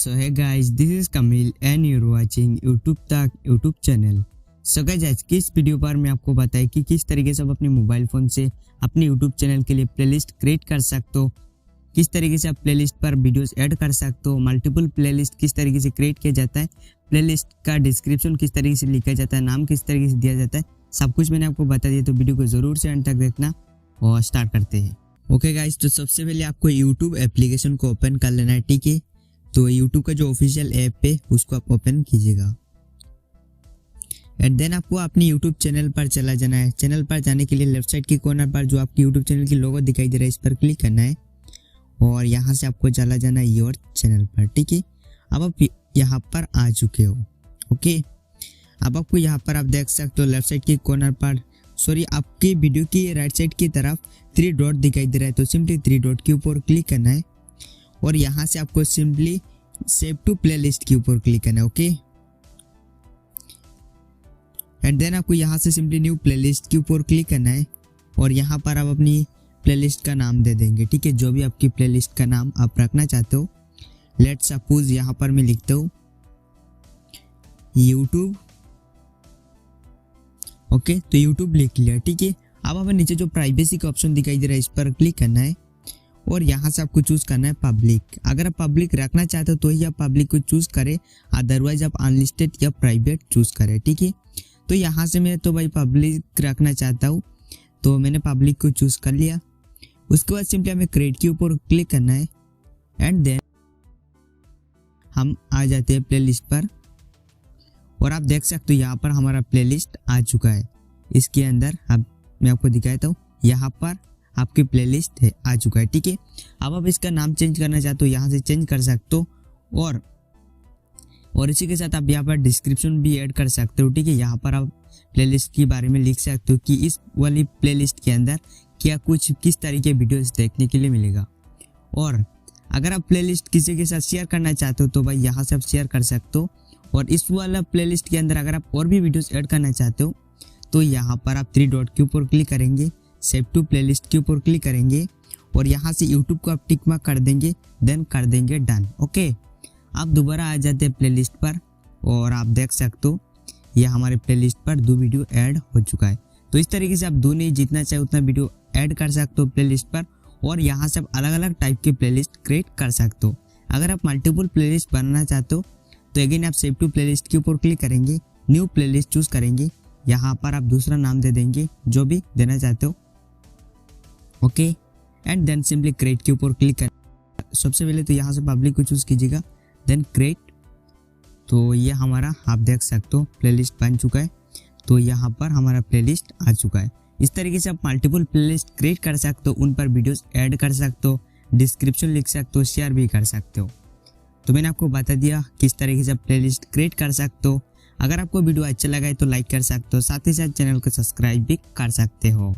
So hey guys, this is Kamil and you're watching YouTube तक YouTube channel. So guys, आज की इस video पर मैं आपको बताया कि किस तरीके से आप अपने मोबाइल फ़ोन से अपने YouTube चैनल के लिए प्लेलिस्ट क्रिएट कर सकते हो, किस तरीके से आप प्लेलिस्ट पर वीडियोस ऐड कर सकते हो, मल्टीपल प्लेलिस्ट किस तरीके से क्रिएट किया जाता है, प्लेलिस्ट का डिस्क्रिप्शन किस तरीके से लिखा जाता है, नाम किस तरीके से दिया जाता है, सब कुछ मैंने आपको बता दिया। तो वीडियो को ज़रूर से एंड तक देखना और स्टार्ट करते हैं। ओके गाइस, तो सबसे पहले आपको YouTube एप्लीकेशन को ओपन कर लेना है, ठीक है। तो YouTube का जो ऑफिशियल ऐप है उसको आप ओपन कीजिएगा एंड देन आपको अपनी YouTube चैनल पर चला जाना है। चैनल पर जाने के लिए लेफ्ट साइड के कॉर्नर पर जो आपकी YouTube चैनल की लोगो दिखाई दे रहा है इस पर क्लिक करना है और यहाँ से आपको चला जाना है योर चैनल पर, ठीक है। अब आप यहाँ पर आ चुके हो, ओके। अब आपको यहाँ पर आप देख सकते हो लेफ्ट साइड के कॉर्नर पर, सॉरी आपकी वीडियो की राइट साइड की तरफ 3 डॉट दिखाई दे रहा है। तो सिंपली 3 डॉट के ऊपर क्लिक करना है और यहाँ से आपको सिंपली सेव टू प्लेलिस्ट के ऊपर क्लिक करना है, ओके। एंड देन आपको यहाँ से सिंपली न्यू प्लेलिस्ट के ऊपर क्लिक करना है और यहाँ पर आप अपनी प्लेलिस्ट का नाम दे देंगे, ठीक है। जो भी आपकी प्लेलिस्ट का नाम आप रखना चाहते हो, लेट्स सपोज यहाँ पर मैं लिखता हूँ YouTube, ओके। तो YouTube लिख लिया, ठीक है। अब हमें नीचे जो प्राइवेसी का ऑप्शन दिखाई दे रहा है इस पर क्लिक करना है और यहाँ से आपको चूज करना है पब्लिक। अगर आप पब्लिक रखना चाहते हो तो ही आप पब्लिक को चूज करें, अदरवाइज आप अनलिस्टेड या प्राइवेट चूज करें, ठीक है। तो यहाँ से मैं तो भाई पब्लिक रखना चाहता हूँ, तो मैंने पब्लिक को चूज कर लिया। उसके बाद सिंपली हमें क्रिएट के ऊपर क्लिक करना है एंड देन हम आ जाते हैं प्लेलिस्ट पर और आप देख सकते हो यहाँ पर हमारा प्लेलिस्ट आ चुका है। इसके अंदर अब मैं आपको दिखाता हूँ, यहाँ पर आपकी प्लेलिस्ट है आ चुका है, ठीक है। अब आप इसका नाम चेंज करना चाहते हो यहाँ से चेंज कर सकते हो और इसी के साथ आप यहाँ पर डिस्क्रिप्शन भी ऐड कर सकते हो, ठीक है। यहाँ पर आप प्लेलिस्ट के बारे में लिख सकते हो कि इस वाली प्लेलिस्ट के अंदर क्या कुछ किस तरीके वीडियोस देखने के लिए मिलेगा। और अगर आप प्लेलिस्ट किसी के साथ शेयर करना चाहते हो तो भाई यहाँ से आप शेयर कर सकते हो। और इस वाला प्लेलिस्ट के अंदर अगर आप और भी वीडियोस ऐड करना चाहते हो तो यहाँ पर आप 3 डॉट के ऊपर क्लिक करेंगे, सेव टू प्लेलिस्ट के ऊपर क्लिक करेंगे और यहाँ से YouTube को आप टिक मार्क कर देंगे, देन कर देंगे डन, ओके। आप दोबारा आ जाते हैं प्लेलिस्ट पर और आप देख सकते हो ये हमारे प्लेलिस्ट पर 2 वीडियो ऐड हो चुका है। तो इस तरीके से आप 2 नहीं, जितना चाहे उतना वीडियो ऐड कर सकते हो प्लेलिस्ट पर और यहाँ से आप अलग अलग टाइप के प्लेलिस्ट क्रिएट कर सकते हो। अगर आप मल्टीपल प्लेलिस्ट बनाना चाहते हो तो अगेन आप सेव टू प्लेलिस्ट के ऊपर क्लिक करेंगे, न्यू प्लेलिस्ट चूज करेंगे, यहाँ पर आप दूसरा नाम दे देंगे जो भी देना चाहते हो, okay. And then simply create के ऊपर क्लिक कर, सबसे पहले तो यहाँ से पब्लिक को चूज कीजिएगा, देन क्रिएट। तो ये हमारा आप देख सकते हो प्लेलिस्ट बन चुका है। तो यहाँ पर हमारा प्लेलिस्ट आ चुका है। इस तरीके से आप मल्टीपल प्लेलिस्ट क्रिएट कर सकते हो, उन पर वीडियोस ऐड कर सकते हो, डिस्क्रिप्शन लिख सकते हो, शेयर भी कर सकते हो। तो मैंने आपको बता दिया किस तरीके से आप प्लेलिस्ट क्रिएट कर सकते हो। अगर आपको वीडियो अच्छा लगा है तो लाइक कर सकते हो, साथ ही साथ चैनल को सब्सक्राइब भी कर सकते हो।